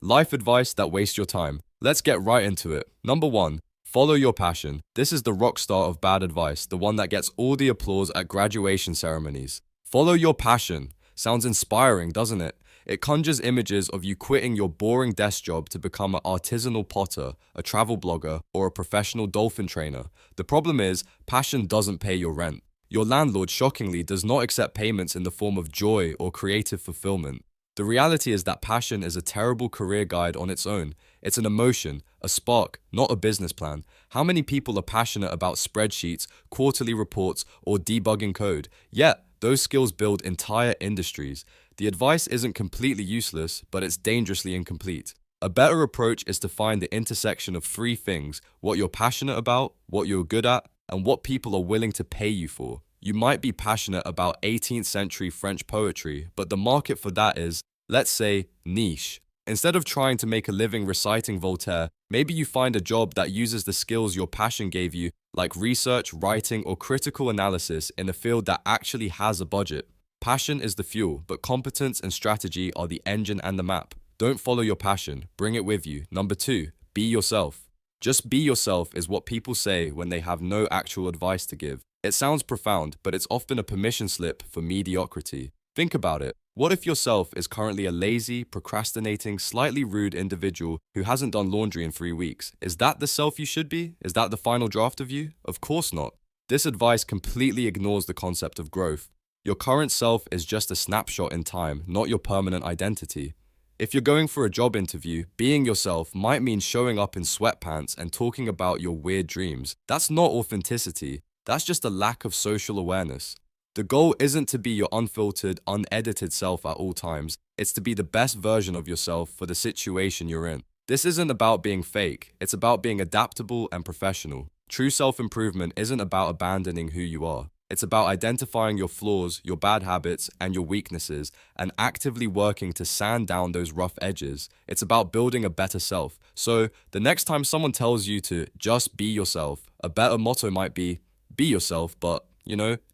Life advice that wastes your time. Let's get right into it. Number 1. Follow your passion. This is the rock star of bad advice, the one that gets all the applause at graduation ceremonies. Follow your passion. Sounds inspiring, doesn't it? It conjures images of you quitting your boring desk job to become an artisanal potter, a travel blogger, or a professional dolphin trainer. The problem is, passion doesn't pay your rent. Your landlord, shockingly, does not accept payments in the form of joy or creative fulfillment. The reality is that passion is a terrible career guide on its own. It's an emotion, a spark, not a business plan. How many people are passionate about spreadsheets, quarterly reports, or debugging code? Yet, those skills build entire industries. The advice isn't completely useless, but it's dangerously incomplete. A better approach is to find the intersection of three things: what you're passionate about, what you're good at, and what people are willing to pay you for. You might be passionate about 18th century French poetry, but the market for that is, let's say, niche. Instead of trying to make a living reciting Voltaire, maybe you find a job that uses the skills your passion gave you, like research, writing, or critical analysis in a field that actually has a budget. Passion is the fuel, but competence and strategy are the engine and the map. Don't follow your passion, bring it with you. Number 2, be yourself. Just be yourself is what people say when they have no actual advice to give. It sounds profound, but it's often a permission slip for mediocrity. Think about it. What if yourself is currently a lazy, procrastinating, slightly rude individual who hasn't done laundry in 3 weeks? Is that the self you should be? Is that the final draft of you? Of course not. This advice completely ignores the concept of growth. Your current self is just a snapshot in time, not your permanent identity. If you're going for a job interview, being yourself might mean showing up in sweatpants and talking about your weird dreams. That's not authenticity. That's just a lack of social awareness. The goal isn't to be your unfiltered, unedited self at all times. It's to be the best version of yourself for the situation you're in. This isn't about being fake. It's about being adaptable and professional. True self-improvement isn't about abandoning who you are. It's about identifying your flaws, your bad habits, and your weaknesses, and actively working to sand down those rough edges. It's about building a better self. So, the next time someone tells you to just be yourself, a better motto might be yourself, but,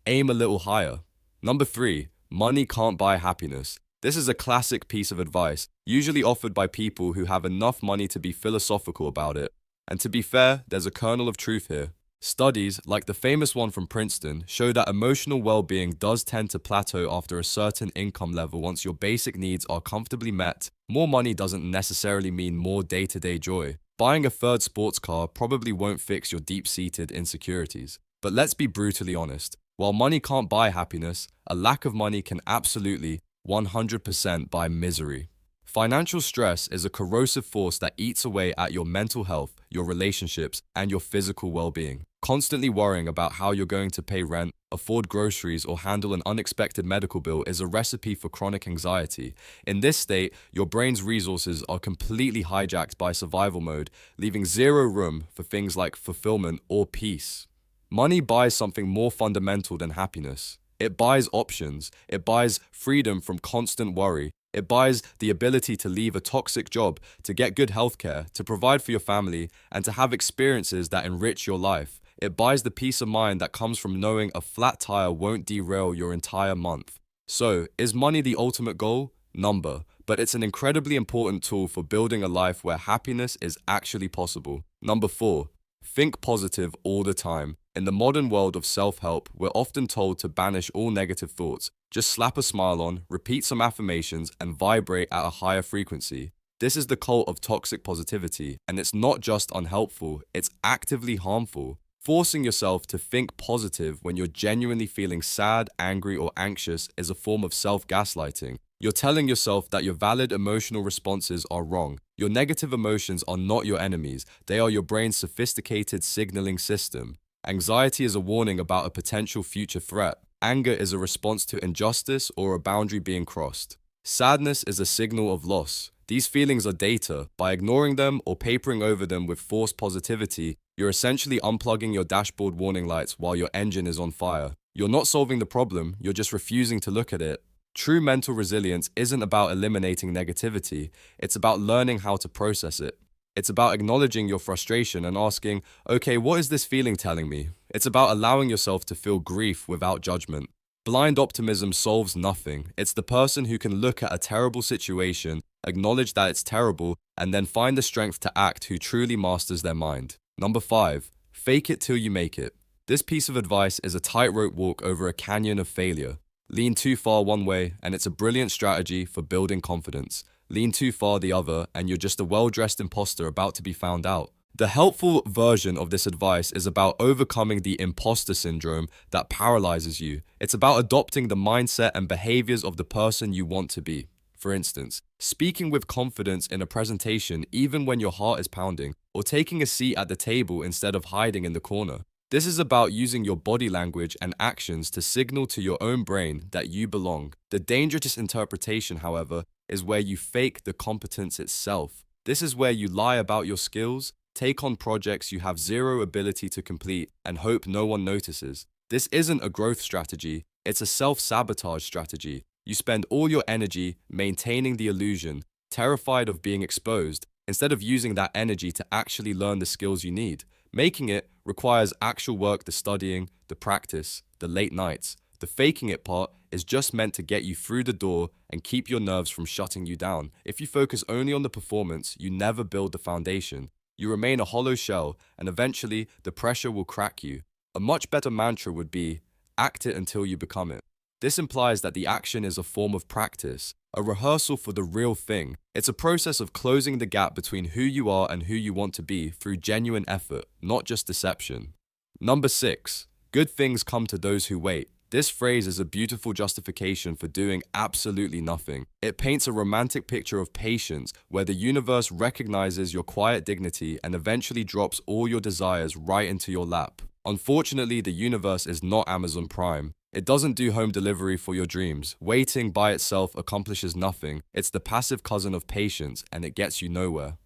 aim a little higher. Number 3, money can't buy happiness. This is a classic piece of advice, usually offered by people who have enough money to be philosophical about it. And to be fair, there's a kernel of truth here. Studies, like the famous one from Princeton, show that emotional well-being does tend to plateau after a certain income level once your basic needs are comfortably met. More money doesn't necessarily mean more day-to-day joy. Buying a third sports car probably won't fix your deep-seated insecurities. But let's be brutally honest. While money can't buy happiness, a lack of money can absolutely, 100% buy misery. Financial stress is a corrosive force that eats away at your mental health, your relationships, and your physical well-being. Constantly worrying about how you're going to pay rent, afford groceries, or handle an unexpected medical bill is a recipe for chronic anxiety. In this state, your brain's resources are completely hijacked by survival mode, leaving zero room for things like fulfillment or peace. Money buys something more fundamental than happiness. It buys options. It buys freedom from constant worry. It buys the ability to leave a toxic job, to get good healthcare, to provide for your family, and to have experiences that enrich your life. It buys the peace of mind that comes from knowing a flat tire won't derail your entire month. So, is money the ultimate goal? Number. But it's an incredibly important tool for building a life where happiness is actually possible. Number 4. Think positive all the time. In the modern world of self-help, we're often told to banish all negative thoughts. Just slap a smile on, repeat some affirmations, and vibrate at a higher frequency. This is the cult of toxic positivity, and it's not just unhelpful, it's actively harmful. Forcing yourself to think positive when you're genuinely feeling sad, angry, or anxious is a form of self-gaslighting. You're telling yourself that your valid emotional responses are wrong. Your negative emotions are not your enemies, they are your brain's sophisticated signaling system. Anxiety is a warning about a potential future threat. Anger is a response to injustice or a boundary being crossed. Sadness is a signal of loss. These feelings are data. By ignoring them or papering over them with forced positivity, you're essentially unplugging your dashboard warning lights while your engine is on fire. You're not solving the problem, you're just refusing to look at it. True mental resilience isn't about eliminating negativity, it's about learning how to process it. It's about acknowledging your frustration and asking, okay, what is this feeling telling me? It's about allowing yourself to feel grief without judgment. Blind optimism solves nothing. It's the person who can look at a terrible situation, acknowledge that it's terrible, and then find the strength to act who truly masters their mind. Number 5. Fake it till you make it. This piece of advice is a tightrope walk over a canyon of failure. Lean too far one way, and it's a brilliant strategy for building confidence. Lean too far the other, and you're just a well-dressed imposter about to be found out. The helpful version of this advice is about overcoming the imposter syndrome that paralyzes you. It's about adopting the mindset and behaviors of the person you want to be. For instance, speaking with confidence in a presentation even when your heart is pounding, or taking a seat at the table instead of hiding in the corner. This is about using your body language and actions to signal to your own brain that you belong. The dangerous interpretation, however, is where you fake the competence itself. This is where you lie about your skills, take on projects you have zero ability to complete, and hope no one notices. This isn't a growth strategy, it's a self-sabotage strategy. You spend all your energy maintaining the illusion, terrified of being exposed, instead of using that energy to actually learn the skills you need. Making it requires actual work, the studying, the practice, the late nights. The faking it part is just meant to get you through the door and keep your nerves from shutting you down. If you focus only on the performance, you never build the foundation. You remain a hollow shell, and eventually the pressure will crack you. A much better mantra would be, act it until you become it. This implies that the action is a form of practice, a rehearsal for the real thing. It's a process of closing the gap between who you are and who you want to be through genuine effort, not just deception. Number 6. Good things come to those who wait. This phrase is a beautiful justification for doing absolutely nothing. It paints a romantic picture of patience, where the universe recognizes your quiet dignity and eventually drops all your desires right into your lap. Unfortunately, the universe is not Amazon Prime. It doesn't do home delivery for your dreams. Waiting by itself accomplishes nothing. It's the passive cousin of patience, and it gets you nowhere.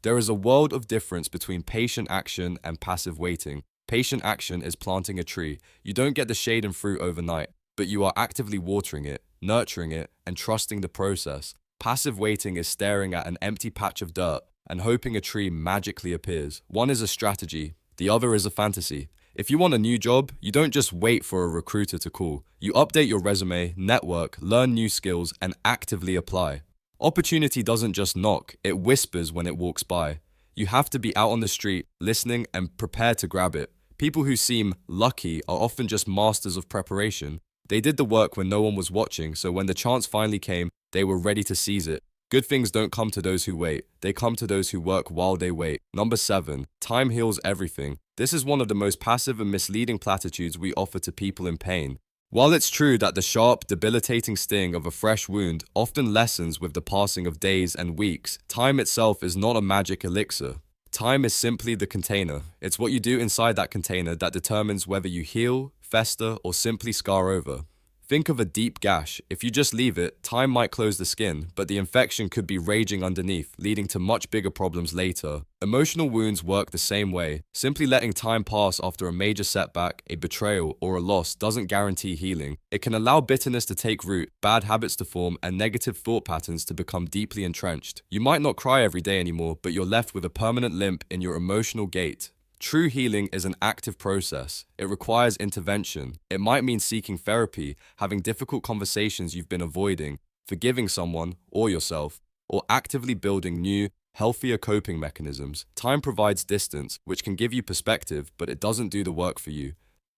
There is a world of difference between patient action and passive waiting. Patient action is planting a tree. You don't get the shade and fruit overnight, but you are actively watering it, nurturing it, and trusting the process. Passive waiting is staring at an empty patch of dirt and hoping a tree magically appears. One is a strategy, the other is a fantasy. If you want a new job, you don't just wait for a recruiter to call. You update your resume, network, learn new skills, and actively apply. Opportunity doesn't just knock, it whispers when it walks by. You have to be out on the street, listening, and prepared to grab it. People who seem lucky are often just masters of preparation. They did the work when no one was watching, so when the chance finally came, they were ready to seize it. Good things don't come to those who wait. They come to those who work while they wait. Number 7. Time heals everything. This is one of the most passive and misleading platitudes we offer to people in pain. While it's true that the sharp, debilitating sting of a fresh wound often lessens with the passing of days and weeks, time itself is not a magic elixir. Time is simply the container. It's what you do inside that container that determines whether you heal, fester, or simply scar over. Think of a deep gash. If you just leave it, time might close the skin, but the infection could be raging underneath, leading to much bigger problems later. Emotional wounds work the same way. Simply letting time pass after a major setback, a betrayal, or a loss doesn't guarantee healing. It can allow bitterness to take root, bad habits to form, and negative thought patterns to become deeply entrenched. You might not cry every day anymore, but you're left with a permanent limp in your emotional gait. True healing is an active process. It requires intervention. It might mean seeking therapy, having difficult conversations you've been avoiding, forgiving someone or yourself, or actively building new, healthier coping mechanisms. Time provides distance, which can give you perspective, but it doesn't do the work for you.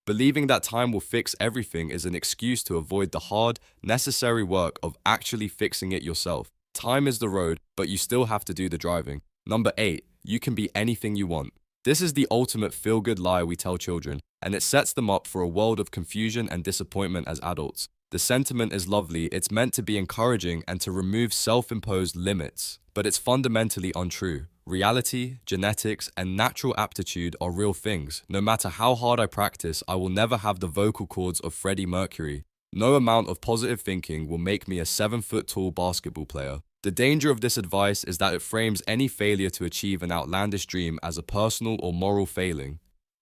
Believing that time will fix everything is an excuse to avoid the hard, necessary work of actually fixing it yourself. Time is the road, but you still have to do the driving. Number 8. You can be anything you want. This is the ultimate feel-good lie we tell children, and it sets them up for a world of confusion and disappointment as adults. The sentiment is lovely, it's meant to be encouraging and to remove self-imposed limits, but it's fundamentally untrue. Reality, genetics, and natural aptitude are real things. No matter how hard I practice, I will never have the vocal cords of Freddie Mercury. No amount of positive thinking will make me a 7-foot-tall basketball player. The danger of this advice is that it frames any failure to achieve an outlandish dream as a personal or moral failing.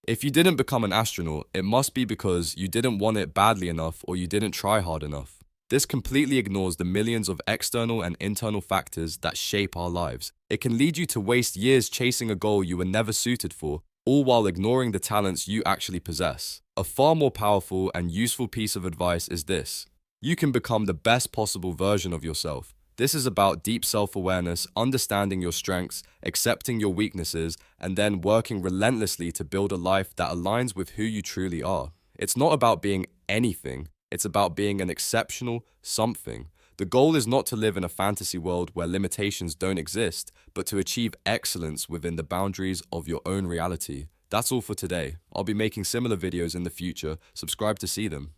If you didn't become an astronaut, it must be because you didn't want it badly enough or you didn't try hard enough. This completely ignores the millions of external and internal factors that shape our lives. It can lead you to waste years chasing a goal you were never suited for, all while ignoring the talents you actually possess. A far more powerful and useful piece of advice is this: you can become the best possible version of yourself. This is about deep self-awareness, understanding your strengths, accepting your weaknesses, and then working relentlessly to build a life that aligns with who you truly are. It's not about being anything, it's about being an exceptional something. The goal is not to live in a fantasy world where limitations don't exist, but to achieve excellence within the boundaries of your own reality. That's all for today. I'll be making similar videos in the future. Subscribe to see them.